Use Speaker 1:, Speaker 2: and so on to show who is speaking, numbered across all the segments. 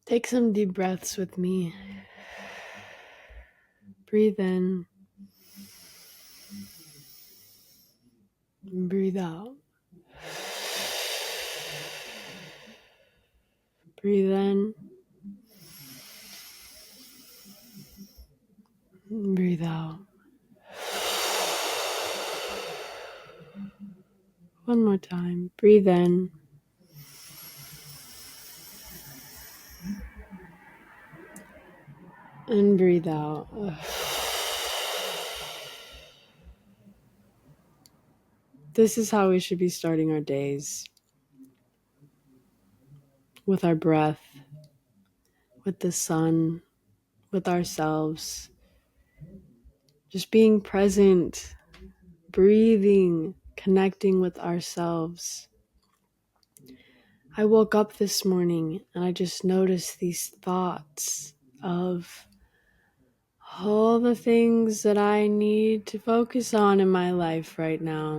Speaker 1: Take some deep breaths with me. Breathe in. Breathe out. Breathe in. Breathe out. One more time. Breathe in. And breathe out. This is how we should be starting our days. With our breath, with the sun, with ourselves. Just being present, breathing, connecting with ourselves. I woke up this morning and I just noticed these thoughts of all the things that I need to focus on in my life right now.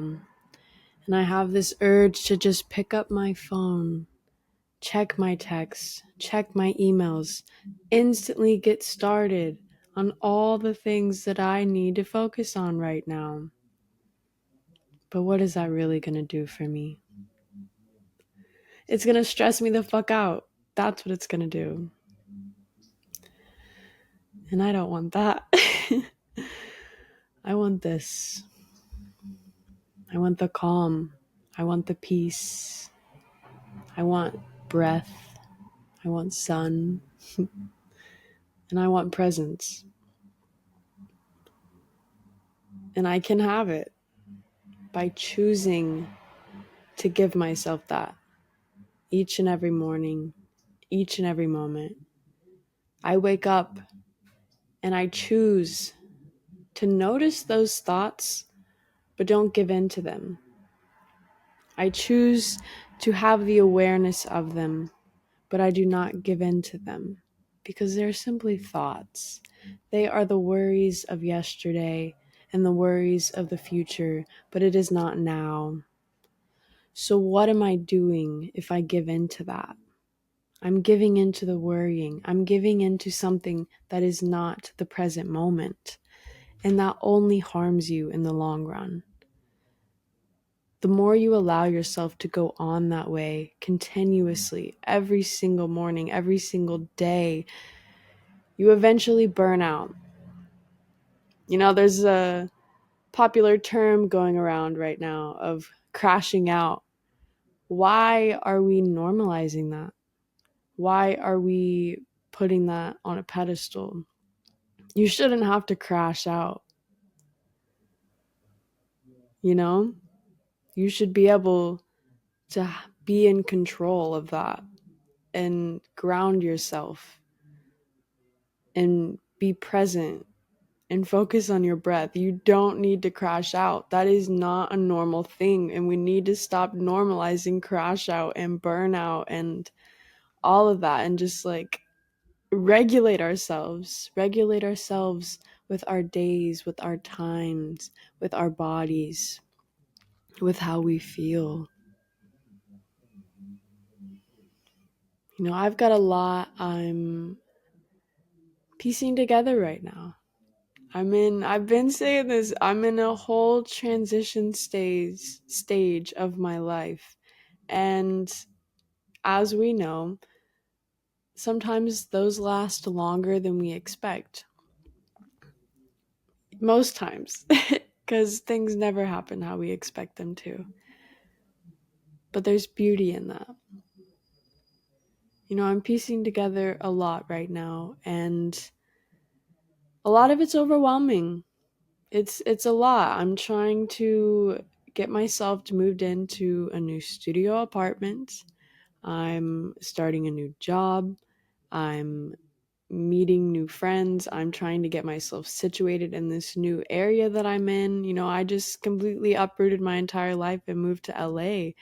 Speaker 1: And I have this urge to just pick up my phone, check my texts, check my emails, instantly get started on all the things that I need to focus on right now. But what is that really going to do for me? It's going to stress me the fuck out. That's what it's going to do. And I don't want that. I want this. I want the calm. I want the peace. I want breath. I want sun. And I want presence. And I can have it by choosing to give myself that each and every morning, each and every moment. I wake up and I choose to notice those thoughts, but don't give in to them. I choose to have the awareness of them, but I do not give in to them because they're simply thoughts. They are the worries of yesterday and the worries of the future, but it is not now. So what am I doing if I give in to that? I'm giving into the worrying. I'm giving into something that is not the present moment. And that only harms you in the long run. The more you allow yourself to go on that way continuously, every single morning, every single day, you eventually burn out. You know, there's a popular term going around right now of crashing out. Why are we normalizing that? Why are we putting that on a pedestal? You shouldn't have to crash out. You know, you should be able to be in control of that and ground yourself and be present and focus on your breath. You don't need to crash out. That is not a normal thing. And we need to stop normalizing crash out and burnout and all of that and just like regulate ourselves with our days, with our times, with our bodies, with how we feel. You know, I've got a lot I'm piecing together right now. I've been saying this, I'm in a whole transition stage of my life. And as we know, sometimes those last longer than we expect. Most times, because things never happen how we expect them to. But there's beauty in that. You know, I'm piecing together a lot right now, and a lot of it's overwhelming. It's a lot. I'm trying to get myself moved into a new studio apartment. I'm starting a new job. I'm meeting new friends. I'm trying to get myself situated in this new area that I'm in. You know, I just completely uprooted my entire life and moved to LA.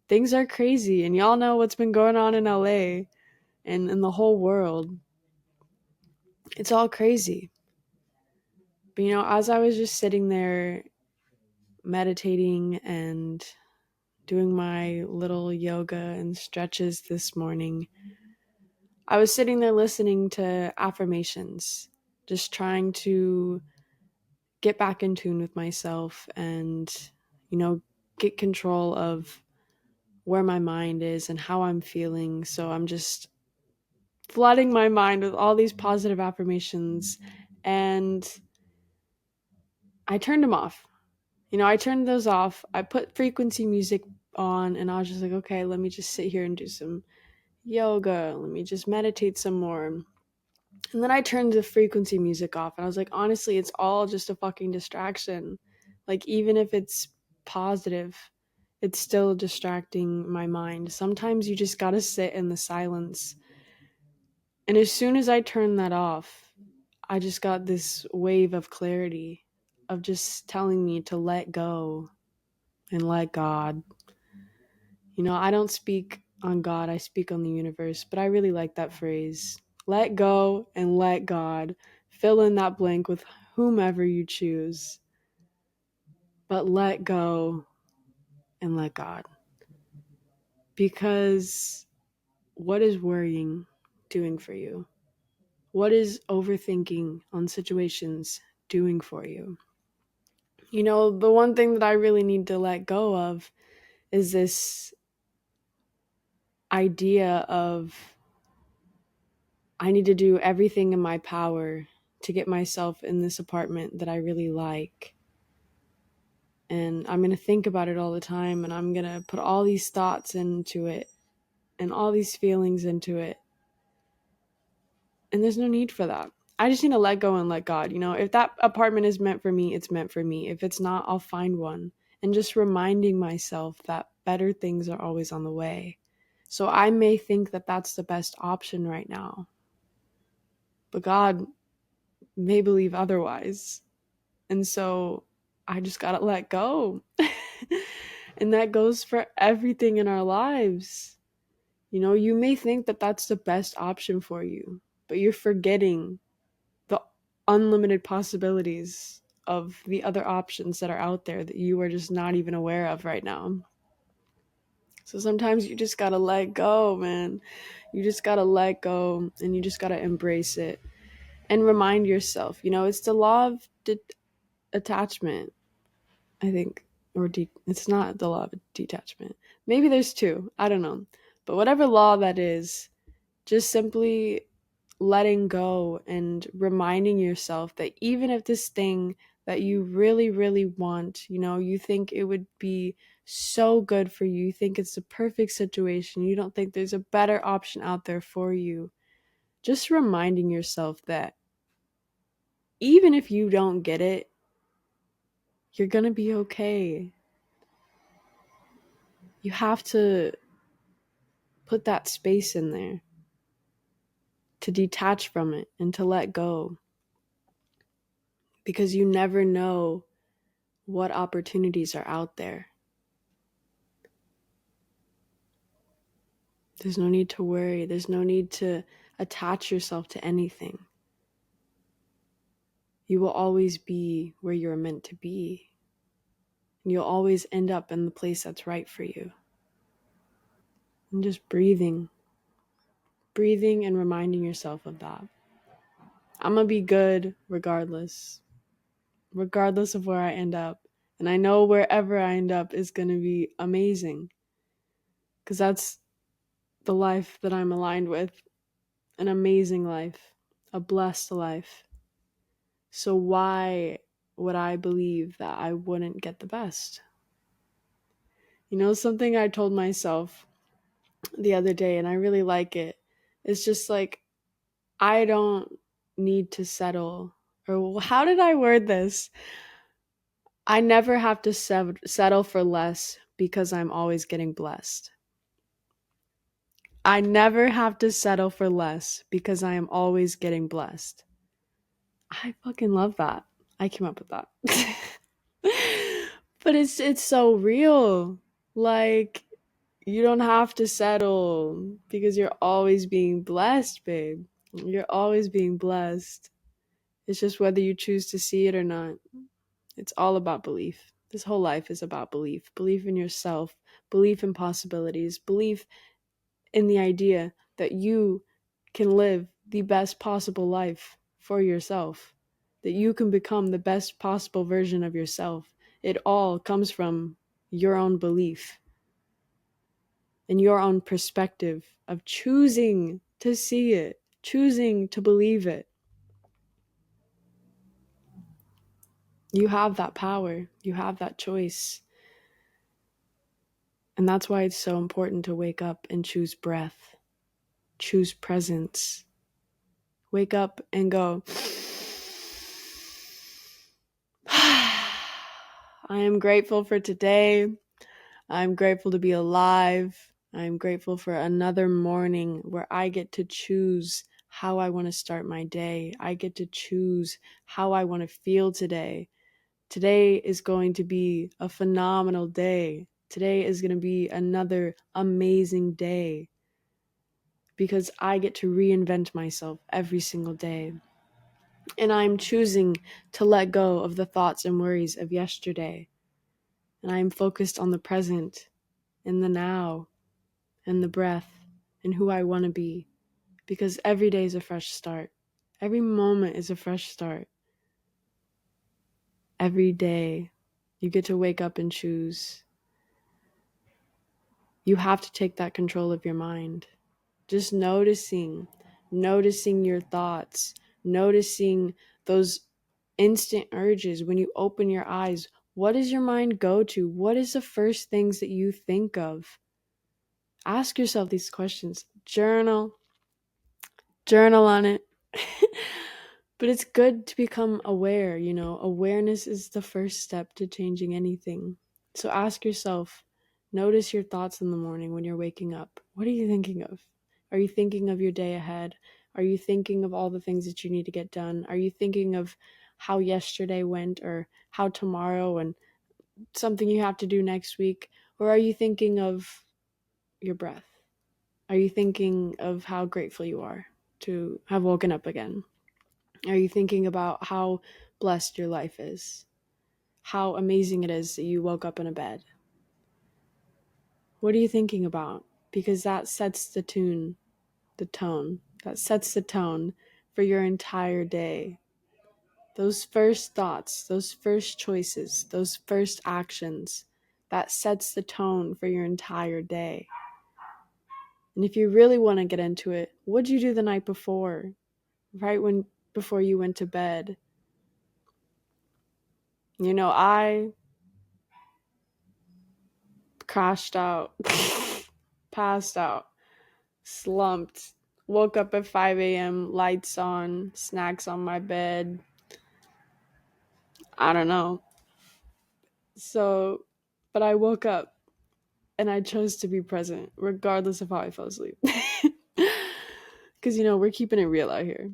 Speaker 1: Things are crazy, and y'all know what's been going on in LA and in the whole world. It's all crazy. But you know, as I was just sitting there meditating and doing my little yoga and stretches this morning, I was sitting there listening to affirmations, just trying to get back in tune with myself and, get control of where my mind is and how I'm feeling. So I'm just flooding my mind with all these positive affirmations, and I turned them off. I turned those off. I put frequency music on, and I was just like, okay, let me just sit here and do some yoga. Let me just meditate some more. And then I turned the frequency music off, and I was like, honestly, it's all just a fucking distraction. Like, even if it's positive, it's still distracting my mind. Sometimes you just gotta sit in the silence. And as soon as I turned that off, I just got this wave of clarity of just telling me to let go and let God. I don't speak on God, I speak on the universe, but I really like that phrase. Let go and let God. Fill in that blank with whomever you choose. But let go and let God. Because what is worrying doing for you? What is overthinking on situations doing for you? The one thing that I really need to let go of is this idea of I need to do everything in my power to get myself in this apartment that I really like. And I'm going to think about it all the time, and I'm going to put all these thoughts into it and all these feelings into it. And there's no need for that. I just need to let go and let God. If that apartment is meant for me, it's meant for me. If it's not, I'll find one. And just reminding myself that better things are always on the way. So I may think that that's the best option right now, but God may believe otherwise. And so I just got to let go. And that goes for everything in our lives. You may think that that's the best option for you, but you're forgetting the unlimited possibilities of the other options that are out there that you are just not even aware of right now. So sometimes you just gotta let go, man. You just gotta let go, and you just gotta embrace it and remind yourself. It's the law of attachment, I think, or it's not the law of detachment. Maybe there's two. I don't know, but whatever law that is, just simply letting go and reminding yourself that even if this thing that you really, really want, you think it would be so good for you, you think it's the perfect situation, you don't think there's a better option out there for you, just reminding yourself that even if you don't get it, you're gonna be okay. You have to put that space in there to detach from it and to let go, because you never know what opportunities are out there. There's no need to worry. There's no need to attach yourself to anything. You will always be where you're meant to be. And you'll always end up in the place that's right for you. And just breathing and reminding yourself of that. I'm going to be good regardless of where I end up. And I know wherever I end up is going to be amazing, because that's the life that I'm aligned with. An amazing life, a blessed life. So why would I believe that I wouldn't get the best? Something I told myself the other day, and I really like it. It's just like, I don't need to settle. Or how did I word this? I never have to settle for less because I'm always getting blessed. I never have to settle for less because I am always getting blessed. I fucking love that. I came up with that. But it's so real. Like, you don't have to settle because you're always being blessed, babe. You're always being blessed. It's just whether you choose to see it or not. It's all about belief. This whole life is about belief. Belief in yourself, belief in possibilities, belief in the idea that you can live the best possible life for yourself, that you can become the best possible version of yourself. It all comes from your own belief and your own perspective of choosing to see it, choosing to believe it. You have that power. You have that choice. And that's why it's so important to wake up and choose breath, choose presence. Wake up and go, I am grateful for today. I'm grateful to be alive. I'm grateful for another morning where I get to choose how I want to start my day. I get to choose how I want to feel today. Today is going to be a phenomenal day. Today is going to be another amazing day because I get to reinvent myself every single day. And I'm choosing to let go of the thoughts and worries of yesterday. And I'm focused on the present and the now and the breath and who I want to be, because every day is a fresh start. Every moment is a fresh start. Every day you get to wake up and choose. You have to take that control of your mind. Just noticing your thoughts, noticing those instant urges when you open your eyes. What does your mind go to? What is the first things that you think of? Ask yourself these questions. Journal on it. But it's good to become aware, Awareness is the first step to changing anything. So ask yourself, notice your thoughts in the morning when you're waking up. What are you thinking of? Are you thinking of your day ahead? Are you thinking of all the things that you need to get done? Are you thinking of how yesterday went or how tomorrow and something you have to do next week? Or are you thinking of your breath? Are you thinking of how grateful you are to have woken up again? Are you thinking about how blessed your life is? How amazing it is that you woke up in a bed? What are you thinking about? Because that sets the tone. That sets the tone for your entire day. Those first thoughts, those first choices, those first actions, that sets the tone for your entire day. And if you really want to get into it, what'd you do the night before? Before you went to bed? I crashed out, passed out, slumped, woke up at 5 a.m., lights on, snacks on my bed. I don't know. But I woke up and I chose to be present, regardless of how I fell asleep. Because, we're keeping it real out here.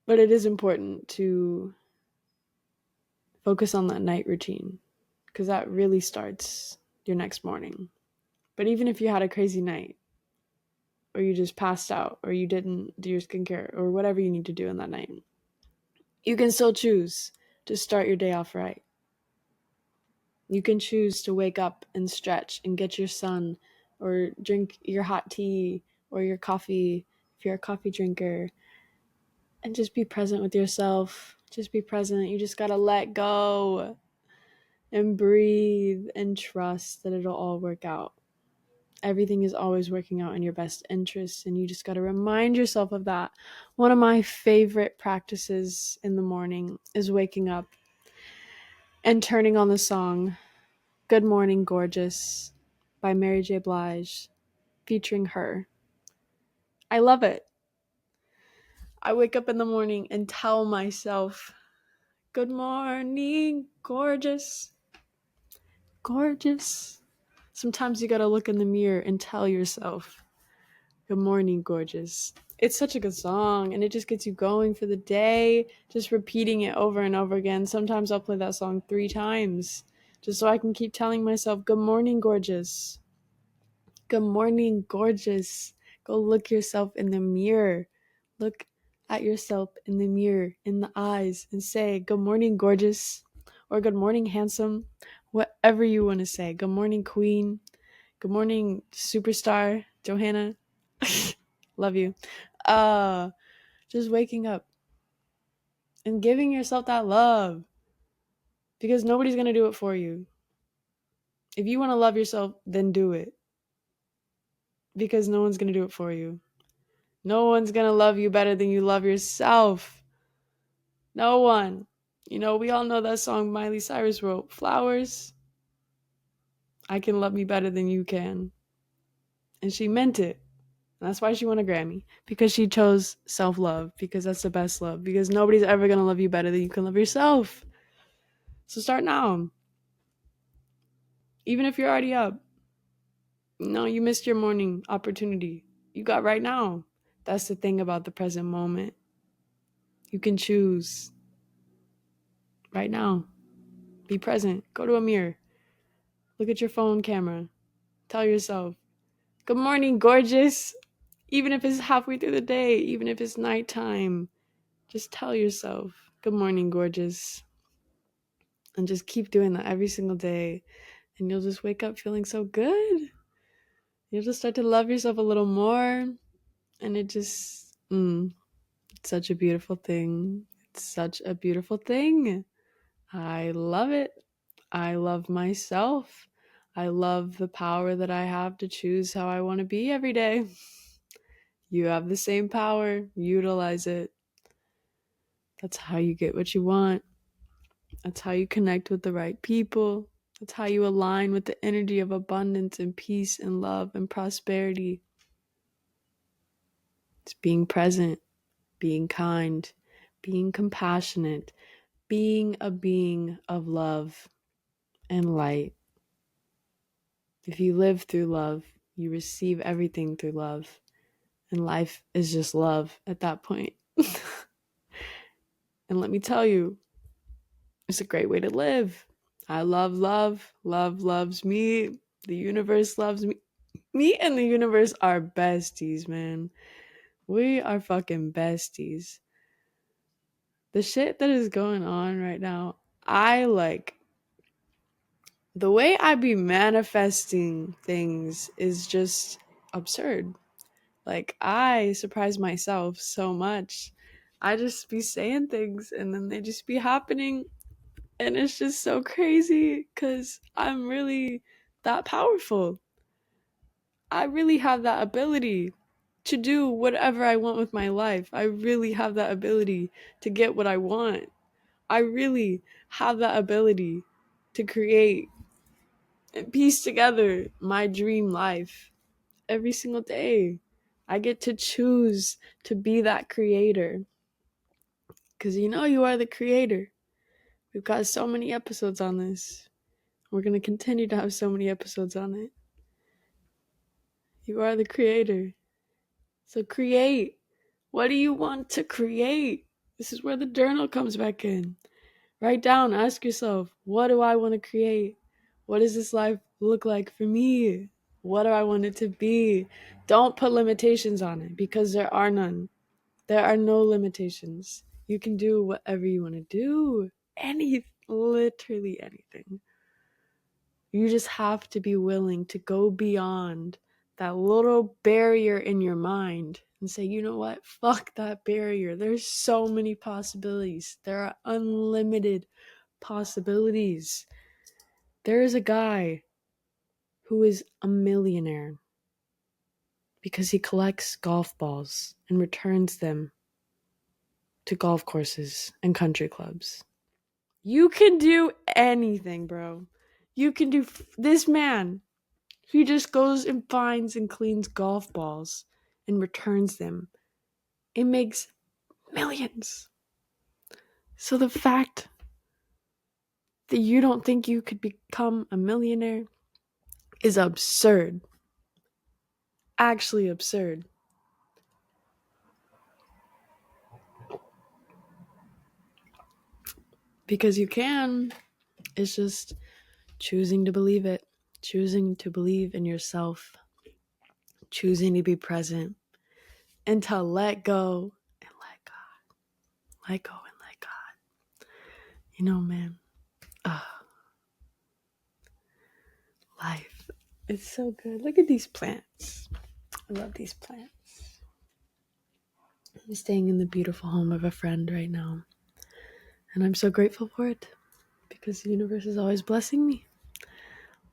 Speaker 1: But it is important to focus on that night routine, because that really starts your next morning. But even if you had a crazy night, or you just passed out, or you didn't do your skincare, or whatever you need to do in that night, you can still choose to start your day off right. You can choose to wake up and stretch and get your sun, or drink your hot tea or your coffee if you're a coffee drinker, and just be present with yourself. Just be present. You just gotta let go and breathe and trust that it'll all work out. Everything is always working out in your best interest, and you just got to remind yourself of that. One of my favorite practices in the morning is waking up and turning on the song Good Morning Gorgeous by Mary J. Blige, featuring her. I love it. I wake up in the morning and tell myself, good morning, gorgeous, gorgeous. Sometimes you got to look in the mirror and tell yourself, good morning, gorgeous. It's such a good song, and it just gets you going for the day, just repeating it over and over again. Sometimes I'll play that song 3 times, just so I can keep telling myself, good morning, gorgeous. Good morning, gorgeous. Go look yourself in the mirror. Look at yourself in the mirror, in the eyes, and say, good morning, gorgeous, or good morning, handsome, whatever you want to say. Good morning, queen. Good morning, superstar Johanna. Love you. Just waking up and giving yourself that love, because nobody's going to do it for you. If you want to love yourself, then do it, because no one's going to do it for you. No one's going to love you better than you love yourself. No one. You know, we all know that song Miley Cyrus wrote, Flowers, I can love me better than you can. And she meant it. And that's why she won a Grammy, because she chose self-love, because that's the best love, because nobody's ever going to love you better than you can love yourself. So start now. Even if you're already up. No, you missed your morning opportunity. You got right now. That's the thing about the present moment. You can choose right now. Be present. Go to a mirror. Look at your phone camera. Tell yourself, good morning, gorgeous. Even if it's halfway through the day, even if it's nighttime, just tell yourself, good morning, gorgeous. And just keep doing that every single day. And you'll just wake up feeling so good. You'll just start to love yourself a little more. And it just, it's such a beautiful thing. It's such a beautiful thing. I love it. I love myself. I love the power that I have to choose how I want to be every day. You have the same power. Utilize it. That's how you get what you want. That's how you connect with the right people. That's how you align with the energy of abundance and peace and love and prosperity. It's being present, being kind, being compassionate, being a being of love and light. If you live through love, you receive everything through love. And life is just love at that point. And let me tell you, it's a great way to live. I love love. Love loves me. The universe loves me. Me and the universe are besties, man. We are fucking besties. The shit that is going on right now, I like. The way I be manifesting things is just absurd. Like, I surprise myself so much. I just be saying things and then they just be happening. And it's just so crazy because I'm really that powerful. I really have that ability to do whatever I want with my life. I really have that ability to get what I want. I really have that ability to create and piece together my dream life every single day. I get to choose to be that creator. Because you know you are the creator. We've got so many episodes on this. We're going to continue to have so many episodes on it. You are the creator. So create. What do you want to create? This is where the journal comes back in. Write down, ask yourself, what do I want to create? What does this life look like for me? What do I want it to be? Don't put limitations on it, because there are none. There are no limitations. You can do whatever you want to do. Literally anything. You just have to be willing to go beyond that little barrier in your mind and say, you know what? Fuck that barrier. There's so many possibilities. There are unlimited possibilities. There is a guy who is a millionaire because he collects golf balls and returns them to golf courses and country clubs. You can do anything, bro. You can do this man. He just goes and finds and cleans golf balls and returns them. It makes millions. So the fact that you don't think you could become a millionaire is absurd. Actually absurd. Because you can. It's just choosing to believe it. Choosing to believe in yourself. Choosing to be present. And to let go and let God. Let go and let God. You know, man. Life It's so good. Look at these plants. I love these plants. I'm staying in the beautiful home of a friend right now. And I'm so grateful for it because the universe is always blessing me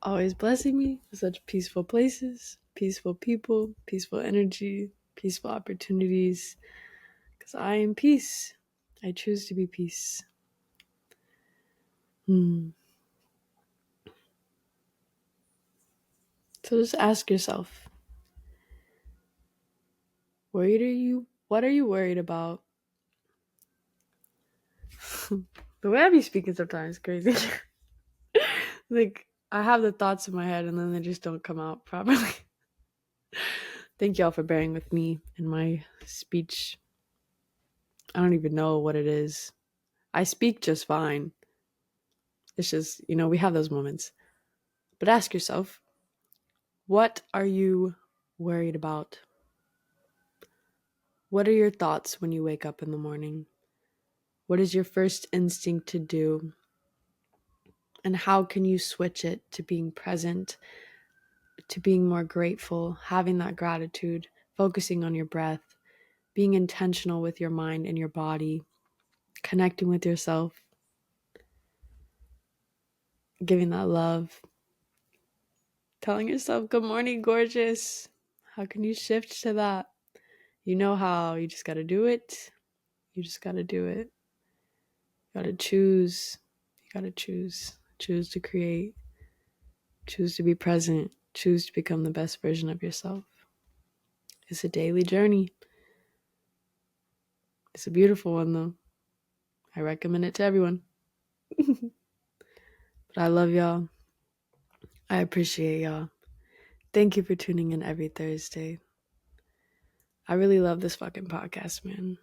Speaker 1: with such peaceful places, peaceful people, peaceful energy, peaceful opportunities. Because I am peace. I choose to be peace. So just ask yourself, what are you worried about? The way I be speaking sometimes is crazy. Like, I have the thoughts in my head and then they just don't come out properly. Thank y'all for bearing with me in my speech. I don't even know what it is. I speak just fine. It's just, we have those moments. But ask yourself, what are you worried about? What are your thoughts when you wake up in the morning? What is your first instinct to do? And how can you switch it to being present, to being more grateful, having that gratitude, focusing on your breath, being intentional with your mind and your body, connecting with yourself, giving that love, telling yourself, good morning, gorgeous. How can you shift to that? You know how. You just got to do it. You just got to do it. You got to choose. You got to choose. Choose to create. Choose to be present. Choose to become the best version of yourself. It's a daily journey. It's a beautiful one, though. I recommend it to everyone. But I love y'all. I appreciate y'all. Thank you for tuning in every Thursday. I really love this fucking podcast, man.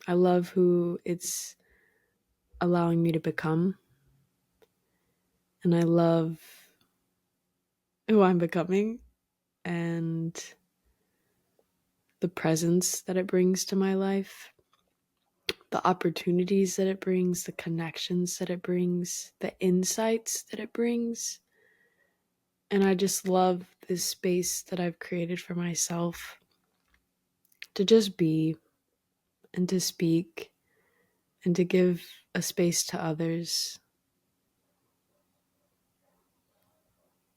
Speaker 1: I love who it's allowing me to become. And I love who I'm becoming and the presence that it brings to my life, the opportunities that it brings, the connections that it brings, the insights that it brings. And I just love this space that I've created for myself to just be and to speak and to give a space to others.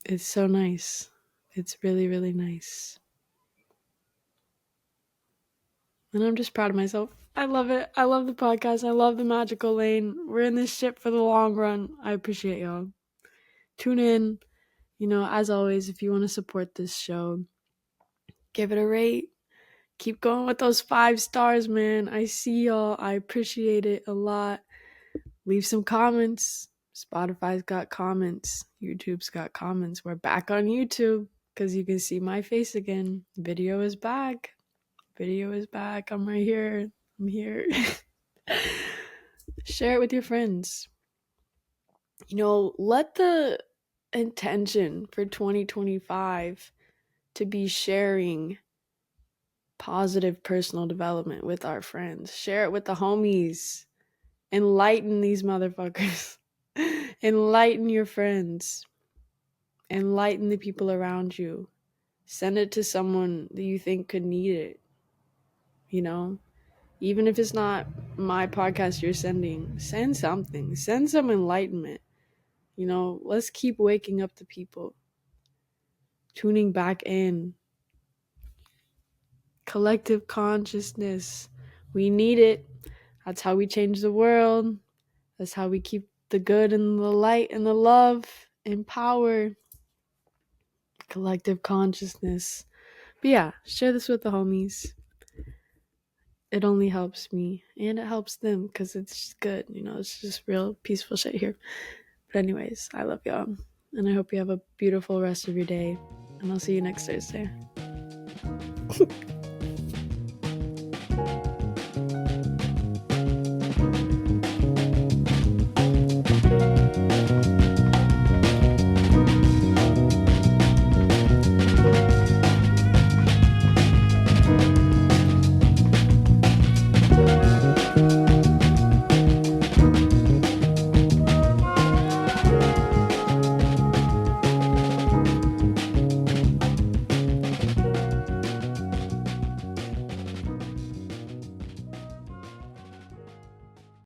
Speaker 1: It's so nice. It's really, really nice. And I'm just proud of myself. I love it. I love the podcast. I love the magical lane. We're in this shit for the long run. I appreciate y'all. Tune in. As always, if you want to support this show, give it a rate. Keep going with those 5 stars, man. I see y'all. I appreciate it a lot. Leave some comments. Spotify's got comments. YouTube's got comments. We're back on YouTube because you can see my face again. Video is back. I'm right here. I'm here. Share it with your friends. Let the intention for 2025 to be sharing positive personal development with our friends. Share it with the homies. Enlighten these motherfuckers. Enlighten your friends. Enlighten the people around you. Send it to someone that you think could need it. Even if it's not my podcast you're sending, send something. Send some enlightenment. Let's keep waking up the people. Tuning back in. Collective consciousness. We need it. That's how we change the world. That's how we keep the good and the light and the love and power. Collective consciousness. But yeah, share this with the homies. It only helps me and it helps them because it's just good. It's just real peaceful shit here. But anyways, I love y'all. And I hope you have a beautiful rest of your day. And I'll see you next Thursday.